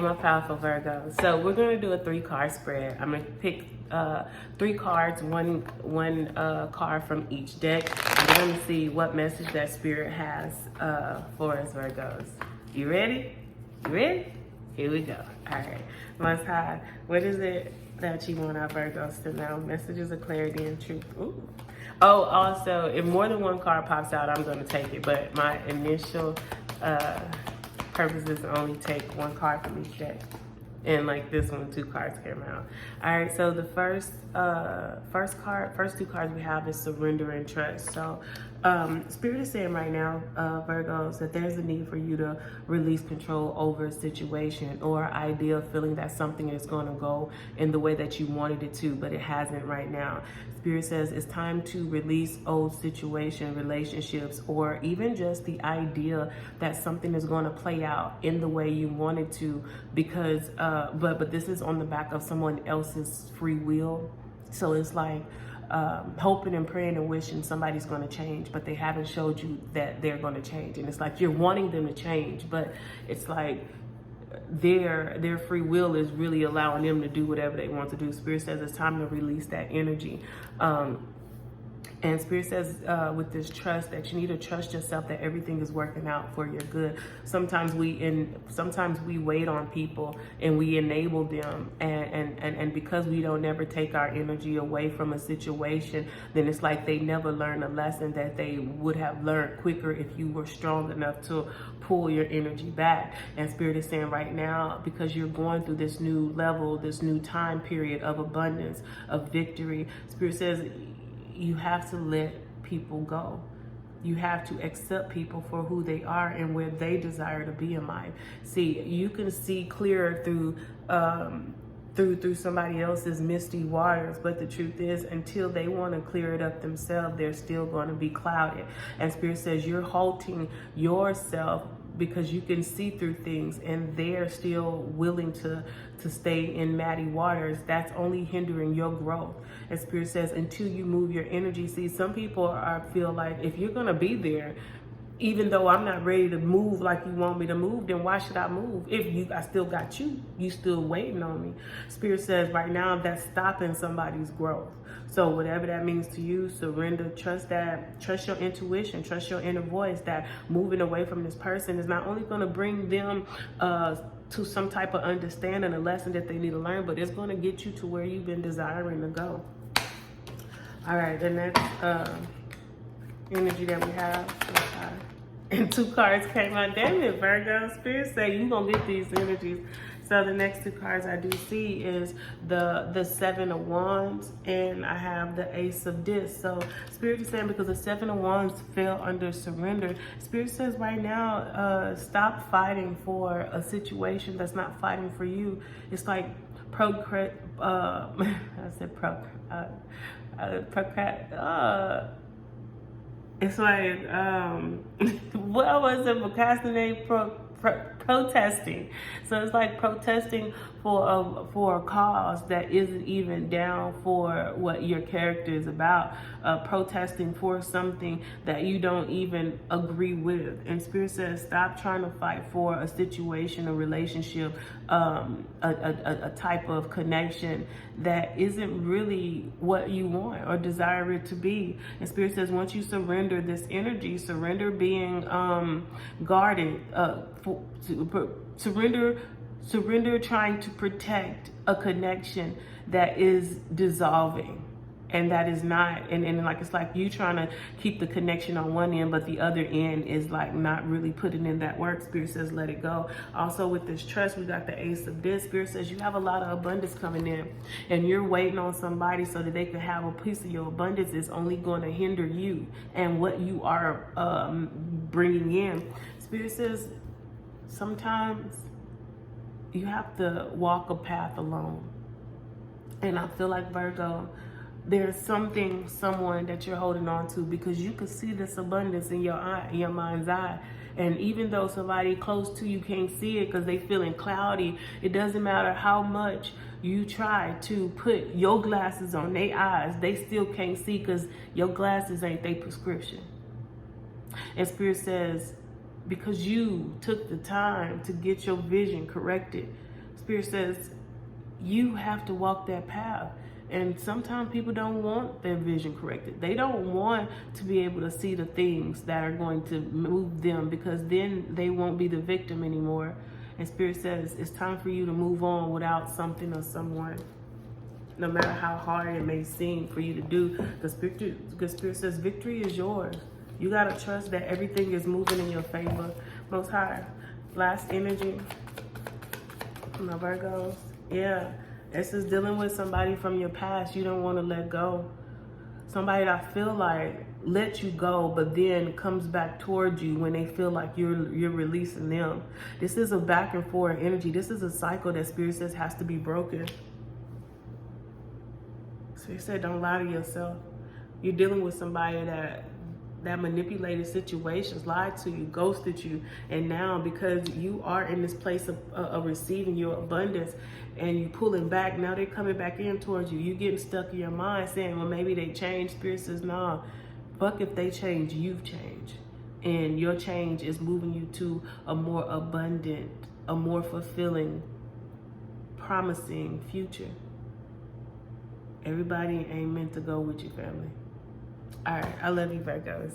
My powerful Virgo. So we're going to do a 3-card spread. I'm going to pick 3 cards, one card from each deck. I'm going to see what message that Spirit has for us Virgos. You ready? You ready? Here we go. All right. Most High, what is it that you want our Virgos to know? Messages of clarity and truth. Ooh. Oh, also, if more than one card pops out, I'm going to take it. But my initial purpose is to only take 1 card from each deck. And like this one, 2 cards came out. All right, so the first 2 cards we have is surrender and trust. So Spirit is saying right now, Virgos, that there's a need for you to release control over a situation or idea of feeling that something is going to go in the way that you wanted it to, but it hasn't right now. Spirit says it's time to release old situation, relationships, or even just the idea that something is going to play out in the way you want it to, because but this is on the back of someone else's free will. So it's like hoping and praying and wishing somebody's going to change, but they haven't showed you that they're going to change. And it's like you're wanting them to change, but it's like their free will is really allowing them to do whatever they want to do. Spirit says it's time to release that energy. And Spirit says with this trust that you need to trust yourself that everything is working out for your good. Sometimes we wait on people and we enable them, and because we don't ever take our energy away from a situation, then it's like they never learn a lesson that they would have learned quicker if you were strong enough to pull your energy back. And Spirit is saying right now, because you're going through this new level, this new time period of abundance, of victory, Spirit says you have to let people go. You have to accept people for who they are and where they desire to be in life. See, you can see clearer through somebody else's misty waters, but the truth is, until they want to clear it up themselves, they're still going to be clouded. And Spirit says you're halting yourself because you can see through things and they're still willing to stay in muddy waters. That's only hindering your growth. And Spirit says until you move your energy, see, some people feel like if you're going to be there, even though I'm not ready to move like you want me to move, then why should I move? If I still got you, you still waiting on me. Spirit says right now that's stopping somebody's growth. So whatever that means to you, surrender, trust your intuition, trust your inner voice, that moving away from this person is not only going to bring them to some type of understanding, a lesson that they need to learn, but it's going to get you to where you've been desiring to go. All right, the next energy that we have, and 2 cards came out. Damn it, Virgo. Spirit say you're going to get these energies. So the next 2 cards I do see is the 7 of Wands, and I have the Ace of Discs. So Spirit is saying because the 7 of Wands fell under surrender, Spirit says right now, stop fighting for a situation that's not fighting for you. It's like it's like what was it? Procrastinate, protesting. So it's like protesting for a cause that isn't even down for what your character is about. Protesting for something that you don't even agree with. And Spirit says stop trying to fight for a situation, a relationship, a type of connection that isn't really what you want or desire it to be. And Spirit says once you surrender this energy, surrender being guarded, surrender trying to protect a connection that is dissolving. And that is not, and like it's like you trying to keep the connection on one end, but the other end is like not really putting in that work. Spirit says let it go. Also with this trust, we got the Ace of Discs. Spirit says you have a lot of abundance coming in, and you're waiting on somebody so that they can have a piece of your abundance. Is only going to hinder you and what you are bringing in. Spirit says sometimes you have to walk a path alone. And I feel like, Virgo, there's someone that you're holding on to because you can see this abundance in your eye, in your mind's eye. And even though somebody close to you can't see it because they feeling cloudy, it doesn't matter how much you try to put your glasses on their eyes, they still can't see because your glasses ain't their prescription. And Spirit says, because you took the time to get your vision corrected, Spirit says you have to walk that path. And sometimes people don't want their vision corrected. They don't want to be able to see the things that are going to move them, because then they won't be the victim anymore. And Spirit says it's time for you to move on without something or someone. No matter how hard it may seem for you to do, the Spirit says victory is yours. You got to trust that everything is moving in your favor. Most High. Last energy. My Virgos. Yeah. This is dealing with somebody from your past you don't want to let go. Somebody that feel like let you go, but then comes back towards you when they feel like you're releasing them. This is a back and forth energy. This is a cycle that Spirit says has to be broken. Spirit said don't lie to yourself. You're dealing with somebody that manipulated situations, lied to you, ghosted you, and now because you are in this place of receiving your abundance and you pulling back, now they're coming back in towards you. You getting stuck in your mind saying, well, maybe they changed. Spirit says, nah, fuck if they change, you've changed. And your change is moving you to a more abundant, a more fulfilling, promising future. Everybody ain't meant to go with you, family. All right, I love you, Virgos.